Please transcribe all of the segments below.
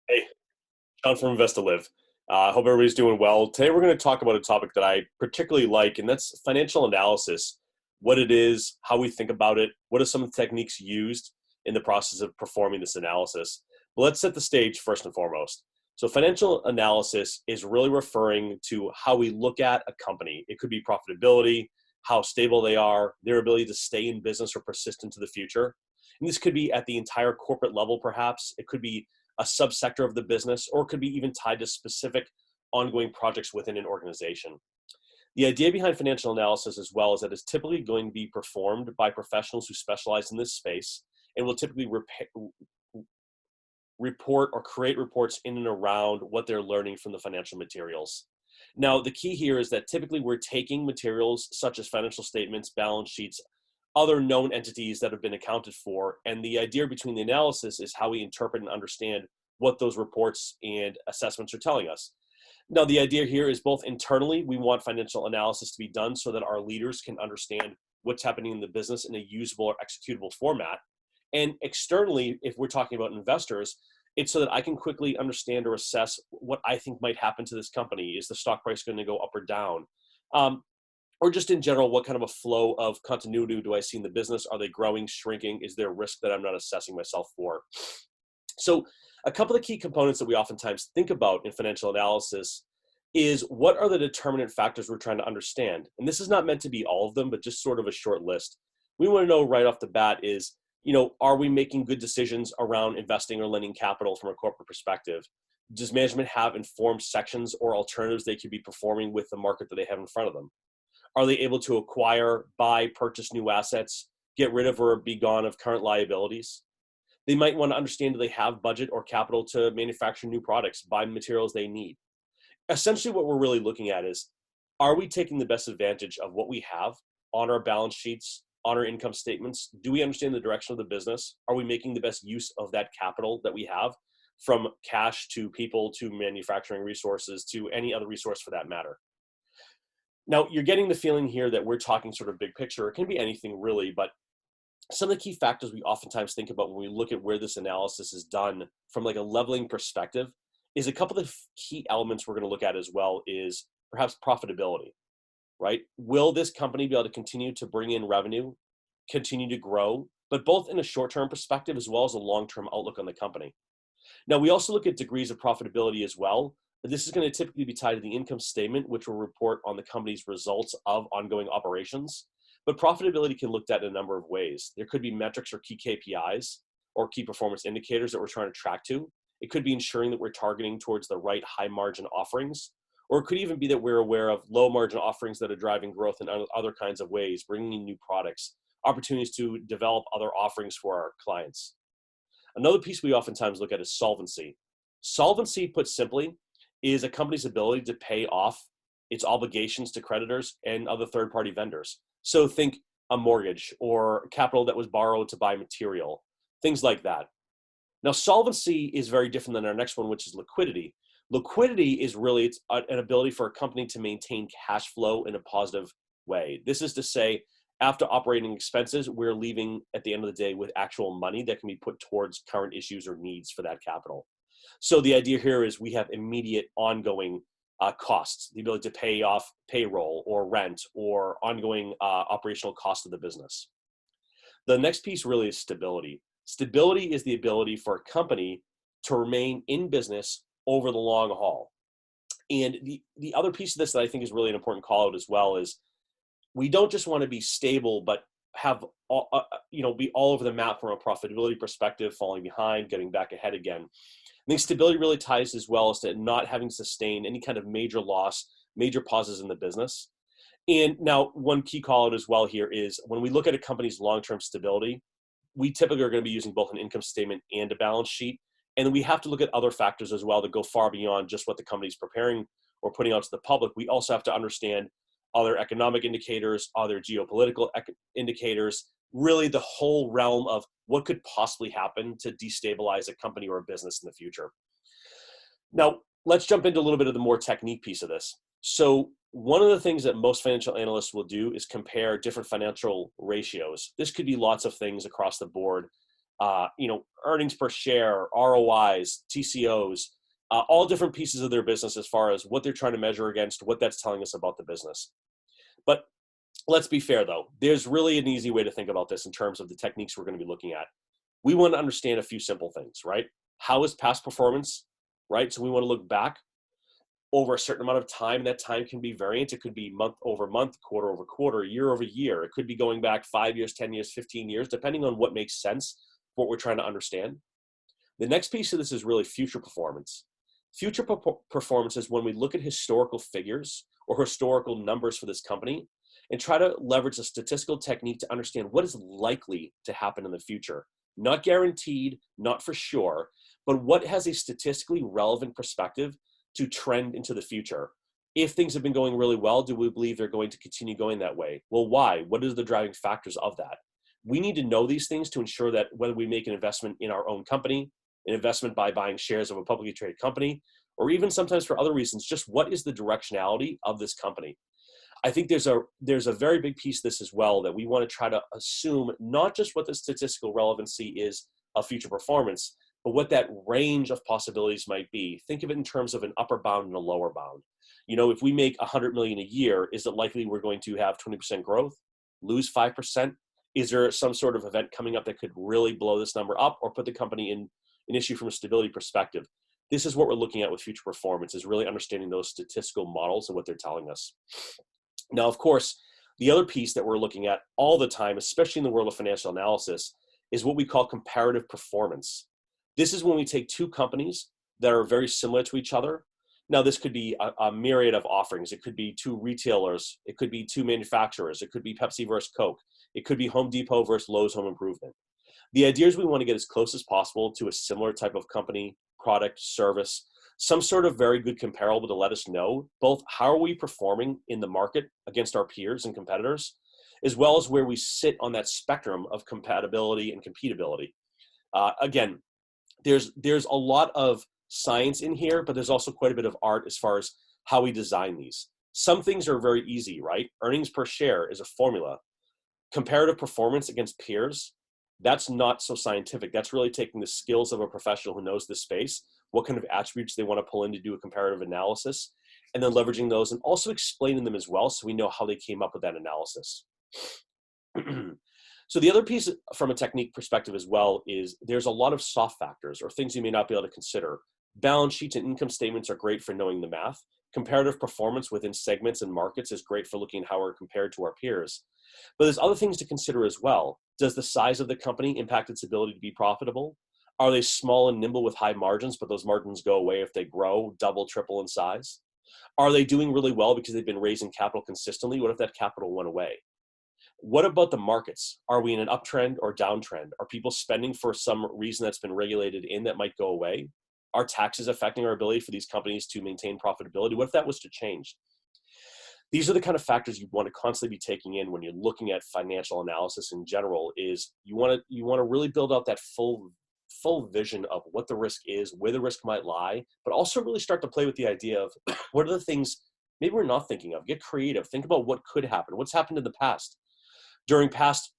Hey, Sean from Invest to Live. I hope everybody's doing well. Today, we're going to talk about a topic that I particularly like, and that's financial analysis. What it is, how we think about it, what are some of the techniques used in the process of performing this analysis. But let's set the stage first and foremost. So, financial analysis is really referring to how we look at a company. It could be profitability, how stable they are, their ability to stay in business or persist into the future. And this could be at the entire corporate level, perhaps. It could be a subsector of the business, or it could be even tied to specific ongoing projects within an organization. The idea behind financial analysis as well is that it's typically going to be performed by professionals who specialize in this space and will typically report or create reports in and around what they're learning from the financial materials. Now, the key here is that typically we're taking materials such as financial statements, balance sheets, other known entities that have been accounted for. And the idea between the analysis is how we interpret and understand what those reports and assessments are telling us. Now, the idea here is both internally, we want financial analysis to be done so that our leaders can understand what's happening in the business in a usable or executable format. And externally, if we're talking about investors, it's so that I can quickly understand or assess what I think might happen to this company. Is the stock price going to go up or down? Or just in general, what kind of a flow of continuity do I see in the business? Are they growing, shrinking? Is there a risk that I'm not assessing myself for? So a couple of key components that we oftentimes think about in financial analysis is what are the determinant factors we're trying to understand? And this is not meant to be all of them, but just sort of a short list. We want to know right off the bat is, are we making good decisions around investing or lending capital from a corporate perspective? Does management have informed sections or alternatives they could be performing with the market that they have in front of them? Are they able to acquire, buy, purchase new assets, get rid of or be gone of current liabilities? They might want to understand, do they have budget or capital to manufacture new products, buy materials they need? Essentially, what we're really looking at is, are we taking the best advantage of what we have on our balance sheets, on our income statements? Do we understand the direction of the business? Are we making the best use of that capital that we have, from cash to people to manufacturing resources to any other resource for that matter? Now, you're getting the feeling here that we're talking sort of big picture. It can be anything really, but some of the key factors we oftentimes think about when we look at where this analysis is done from like a leveling perspective is a couple of key elements we're going to look at as well is perhaps profitability, right? Will this company be able to continue to bring in revenue, continue to grow, but both in a short-term perspective as well as a long-term outlook on the company? Now, we also look at degrees of profitability as well. This is going to typically be tied to the income statement, which will report on the company's results of ongoing operations. But profitability can be looked at in a number of ways. There could be metrics or key KPIs or key performance indicators that we're trying to track to. It could be ensuring that we're targeting towards the right high margin offerings, or it could even be that we're aware of low margin offerings that are driving growth in other kinds of ways, bringing in new products, opportunities to develop other offerings for our clients. Another piece we oftentimes look at is solvency. Solvency, put simply, is a company's ability to pay off its obligations to creditors and other third-party vendors. So think a mortgage or capital that was borrowed to buy material, things like that. Now, solvency is very different than our next one, which is liquidity. Liquidity is really an ability for a company to maintain cash flow in a positive way. This is to say, after operating expenses, we're leaving at the end of the day with actual money that can be put towards current issues or needs for that capital. So the idea here is we have immediate ongoing costs, the ability to pay off payroll or rent or ongoing operational cost of the business. The next piece really is stability. Stability is the ability for a company to remain in business over the long haul. And the other piece of this that I think is really an important call out as well is we don't just want to be stable, but have be all over the map from a profitability perspective, falling behind, getting back ahead again. I think stability really ties as well as to not having sustained any kind of major loss, major pauses in the business. And now one key call out as well here is when we look at a company's long-term stability, we typically are going to be using both an income statement and a balance sheet. And then we have to look at other factors as well that go far beyond just what the company's preparing or putting out to the public. We also have to understand other economic indicators, other geopolitical indicators, really the whole realm of what could possibly happen to destabilize a company or a business in the future. Now, let's jump into a little bit of the more technique piece of this. So one of the things that most financial analysts will do is compare different financial ratios. This could be lots of things across the board. earnings per share, ROIs, TCOs, all different pieces of their business as far as what they're trying to measure against, what that's telling us about the business. But let's be fair though, there's really an easy way to think about this in terms of the techniques we're going to be looking at. We want to understand a few simple things, right? How is past performance, right? So we want to look back over a certain amount of time. That time can be variant. It could be month over month, quarter over quarter, year over year. It could be going back 5 years, 10 years, 15 years, depending on what makes sense for what we're trying to understand. The next piece of this is really future performance. Future performance is when we look at historical figures or historical numbers for this company and try to leverage a statistical technique to understand what is likely to happen in the future. Not guaranteed, not for sure, but what has a statistically relevant perspective to trend into the future. If things have been going really well, do we believe they're going to continue going that way? Well, why? What are the driving factors of that? We need to know these things to ensure that whether we make an investment in our own company, an investment by buying shares of a publicly traded company, or even sometimes for other reasons, just what is the directionality of this company? I think there's a very big piece of this as well that we want to try to assume not just what the statistical relevancy is of future performance, but what that range of possibilities might be. Think of it in terms of an upper bound and a lower bound. If we make 100 million a year, is it likely we're going to have 20% growth, lose 5%? Is there some sort of event coming up that could really blow this number up or put the company in an issue from a stability perspective? This is what we're looking at with future performance, is really understanding those statistical models and what they're telling us. Now, of course, the other piece that we're looking at all the time, especially in the world of financial analysis, is what we call comparative performance. This is when we take two companies that are very similar to each other. Now, this could be a myriad of offerings. It could be two retailers. It could be two manufacturers. It could be Pepsi versus Coke. It could be Home Depot versus Lowe's Home Improvement. The idea is we want to get as close as possible to a similar type of company, product, service, some sort of very good comparable to let us know both how are we performing in the market against our peers and competitors, as well as where we sit on that spectrum of compatibility and competability. Again, there's a lot of science in here, but there's also quite a bit of art as far as how we design these. Some things are very easy, right? Earnings per share is a formula. Comparative performance against peers, that's not so scientific. That's really taking the skills of a professional who knows this space, what kind of attributes they want to pull in to do a comparative analysis, and then leveraging those and also explaining them as well so we know how they came up with that analysis. So the other piece from a technique perspective as well is there's a lot of soft factors or things you may not be able to consider. Balance sheets and income statements are great for knowing the math. Comparative performance within segments and markets is great for looking at how we're compared to our peers. But there's other things to consider as well. Does the size of the company impact its ability to be profitable? Are they small and nimble with high margins, but those margins go away if they grow, double, triple in size? Are they doing really well because they've been raising capital consistently? What if that capital went away? What about the markets? Are we in an uptrend or downtrend? Are people spending for some reason that's been regulated in that might go away? Are taxes affecting our ability for these companies to maintain profitability? What if that was to change? These are the kind of factors you want to constantly be taking in when you're looking at financial analysis in general. Is you want to really build out that full vision of what the risk is, where the risk might lie, but also really start to play with the idea of what are the things maybe we're not thinking of. Get creative. Think about what could happen. What's happened in the past, during past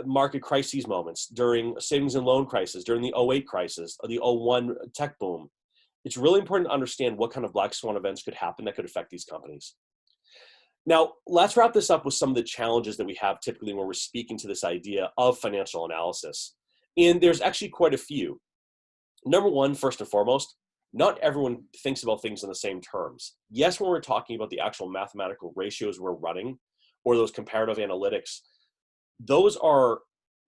market crises moments, during savings and loan crisis, during the 08 crisis, or the 01 tech boom. It's really important to understand what kind of black swan events could happen that could affect these companies. Now, let's wrap this up with some of the challenges that we have typically when we're speaking to this idea of financial analysis. And there's actually quite a few. Number one, first and foremost, not everyone thinks about things in the same terms. Yes, when we're talking about the actual mathematical ratios we're running or those comparative analytics, those are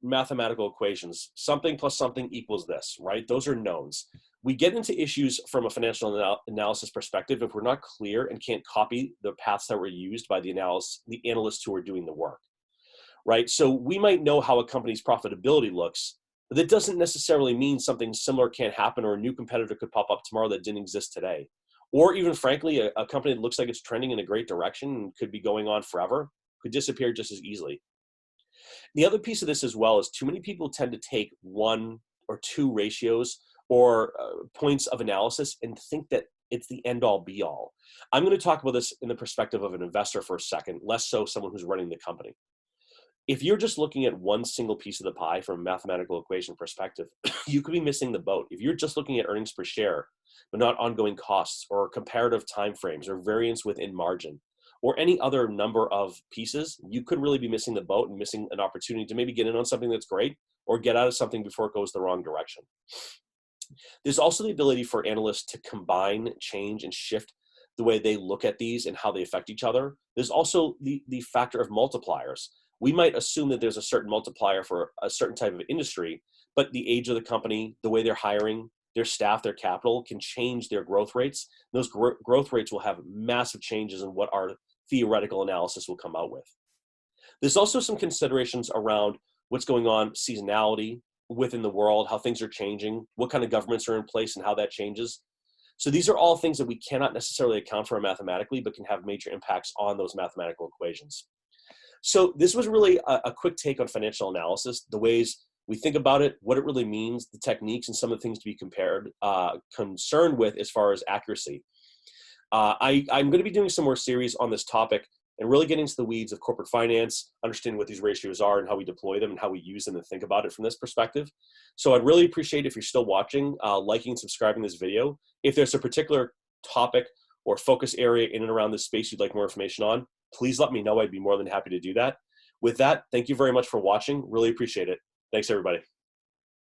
mathematical equations. Something plus something equals this, right? Those are knowns. We get into issues from a financial analysis perspective if we're not clear and can't copy the paths that were used by the analysts who are doing the work, right? So we might know how a company's profitability looks, but that doesn't necessarily mean something similar can't happen or a new competitor could pop up tomorrow that didn't exist today. Or even frankly, a company that looks like it's trending in a great direction and could be going on forever could disappear just as easily. The other piece of this as well is too many people tend to take one or two ratios or points of analysis and think that it's the end all be all. I'm going to talk about this in the perspective of an investor for a second, less so someone who's running the company. If you're just looking at one single piece of the pie from a mathematical equation perspective, you could be missing the boat. If you're just looking at earnings per share, but not ongoing costs or comparative timeframes or variance within margin or any other number of pieces, you could really be missing the boat and missing an opportunity to maybe get in on something that's great or get out of something before it goes the wrong direction. There's also the ability for analysts to combine, change, and shift the way they look at these and how they affect each other. There's also the factor of multipliers. We might assume that there's a certain multiplier for a certain type of industry, but the age of the company, the way they're hiring, their staff, their capital can change their growth rates. Those growth rates will have massive changes in what our theoretical analysis will come out with. There's also some considerations around what's going on, seasonality within the world, how things are changing, what kind of governments are in place and how that changes. So these are all things that we cannot necessarily account for mathematically, but can have major impacts on those mathematical equations. So this was really a quick take on financial analysis, the ways we think about it, what it really means, the techniques, and some of the things to be concerned with as far as accuracy. I'm going to be doing some more series on this topic and really getting into the weeds of corporate finance, understanding what these ratios are and how we deploy them and how we use them and think about it from this perspective. So I'd really appreciate if you're still watching, liking and subscribing this video. If there's a particular topic or focus area in and around this space you'd like more information on, please let me know. I'd be more than happy to do that. With that, thank you very much for watching. Really appreciate it. Thanks, everybody.